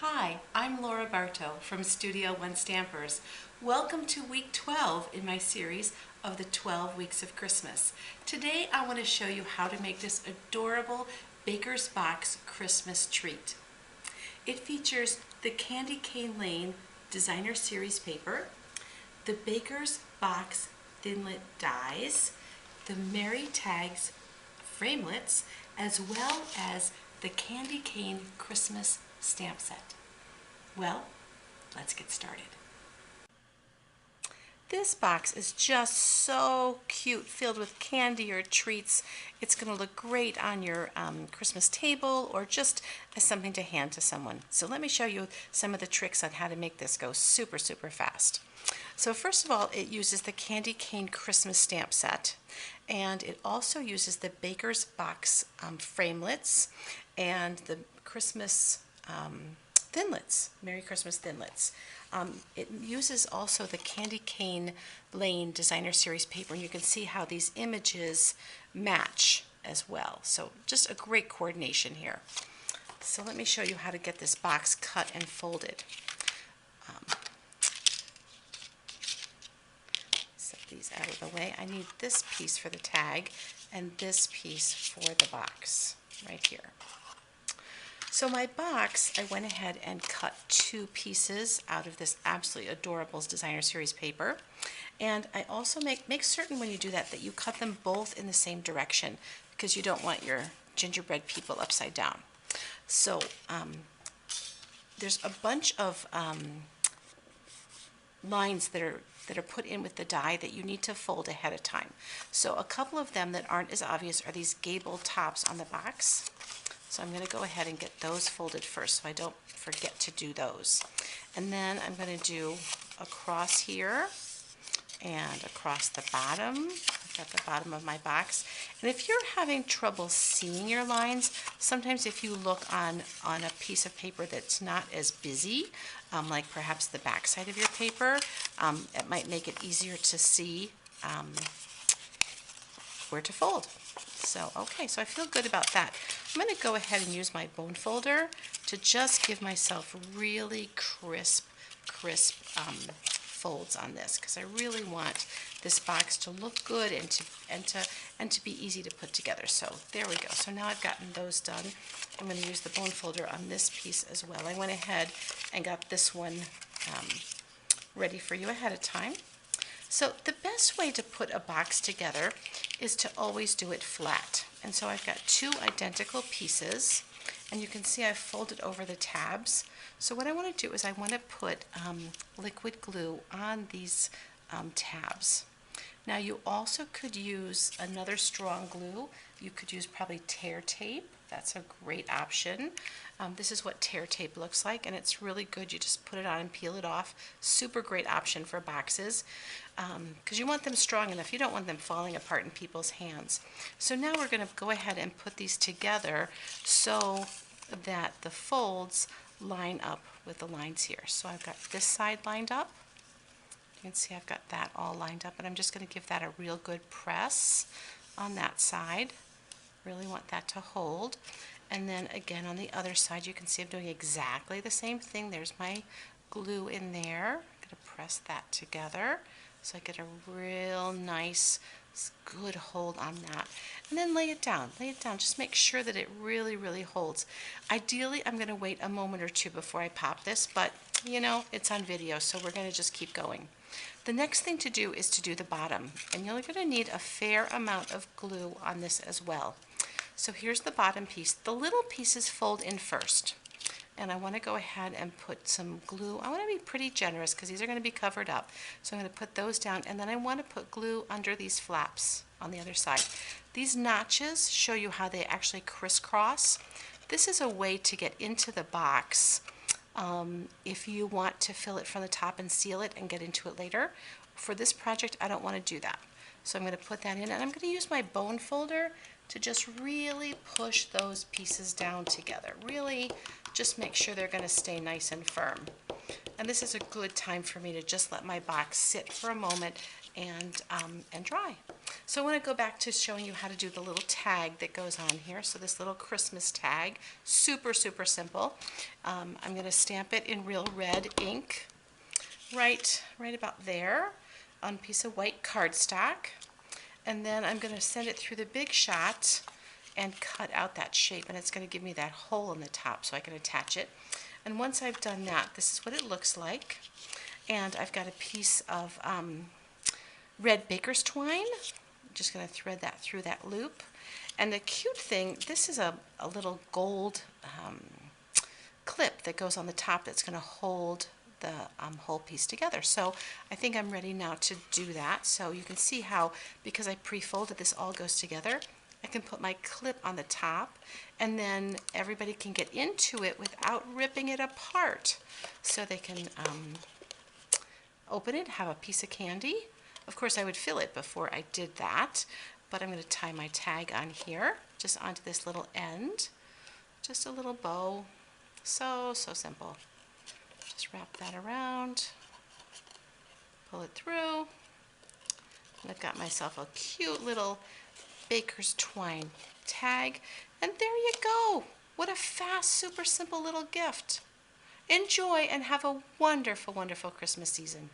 Hi, I'm Laura Bartow from Studio One Stampers. Welcome to week 12 in my series of the 12 weeks of Christmas. Today I want to show you how to make this adorable Baker's Box Christmas treat. It features the Candy Cane Lane Designer Series paper, the Baker's Box Thinlit dies, the Merry Tags framelits, as well as the Candy Cane Christmas stamp set. Well, let's get started. This box is just so cute, filled with candy or treats. It's going to look great on your Christmas table or just as something to hand to someone. So let me show you some of the tricks on how to make this go super fast. So first of all, it uses the Candy Cane Christmas stamp set, and it also uses the Baker's Box framelits and the Christmas thinlits, Merry Christmas thinlits. It uses also the Candy Cane Lane Designer Series paper, and you can see how these images match as well. So just a great coordination here. So let me show you how to get this box cut and folded. Set these out of the way. I need this piece for the tag and this piece for the box right here. So my box, I went ahead and cut two pieces out of this absolutely adorable Designer Series paper. And I also make certain when you do that that you cut them both in the same direction, because you don't want your gingerbread people upside down. So there's a bunch of lines that are put in with the die that you need to fold ahead of time. So a couple of them that aren't as obvious are these gable tops on the box. So I'm going to go ahead and get those folded first so I don't forget to do those. And then I'm going to do across here and across the bottom. I've got the bottom of my box. And if you're having trouble seeing your lines, sometimes if you look on a piece of paper that's not as busy, like perhaps the back side of your paper, it might make it easier to see where to fold. So, okay, so I feel good about that. I'm going to go ahead and use my bone folder to just give myself really crisp folds on this, because I really want this box to look good and to be easy to put together. So there we go. So now I've gotten those done. I'm going to use the bone folder on this piece as well. I went ahead and got this one ready for you ahead of time. So the best way to put a box together is to always do it flat. And so I've got two identical pieces, and you can see I've folded over the tabs. So what I want to do is I want to put liquid glue on these tabs. Now you also could use another strong glue. You could use probably tear tape. That's a great option. This is what tear tape looks like, and it's really good. You just put it on and peel it off. Super great option for boxes, because you want them strong enough. You don't want them falling apart in people's hands. So now we're going to go ahead and put these together so that the folds line up with the lines here. So I've got this side lined up. You can see I've got that all lined up, and I'm just going to give that a real good press on that side. Really want that to hold. And then again on the other side, you can see I'm doing exactly the same thing. There's my glue in there. I'm going to press that together so I get a real nice, good hold on that. And then lay it down. Lay it down. Just make sure that it really holds. Ideally, I'm going to wait a moment or two before I pop this, but you know, it's on video, so we're going to just keep going. The next thing to do is to do the bottom, and you're going to need a fair amount of glue on this as well. So here's the bottom piece. The little pieces fold in first, and I want to go ahead and put some glue. I want to be pretty generous because these are going to be covered up. So I'm going to put those down, and then I want to put glue under these flaps on the other side. These notches show you how they actually crisscross. This is a way to get into the box if you want to fill it from the top and seal it and get into it later. For this project, I don't want to do that. So I'm going to put that in, and I'm going to use my bone folder to just really push those pieces down together. Really just make sure they're going to stay nice and firm. And this is a good time for me to just let my box sit for a moment and dry. So I want to go back to showing you how to do the little tag that goes on here. So this little Christmas tag, super, super simple. I'm going to stamp it in real red ink right about there on a piece of white cardstock. And then I'm going to send it through the Big Shot and cut out that shape, and it's going to give me that hole in the top so I can attach it. And once I've done that, this is what it looks like. And I've got a piece of red baker's twine. I'm just going to thread that through that loop. And the cute thing, this is a little gold clip that goes on the top that's going to hold the whole piece together. So I think I'm ready now to do that. So you can see how, because I pre-folded, this all goes together. I can put my clip on the top, and then everybody can get into it without ripping it apart. So they can open it, have a piece of candy. Of course, I would fill it before I did that, but I'm going to tie my tag on here, just onto this little end. Just a little bow. So simple. Just wrap that around, pull it through, and I've got myself a cute little baker's twine tag, and there you go. What a fast, super simple little gift. Enjoy and have a wonderful, wonderful Christmas season.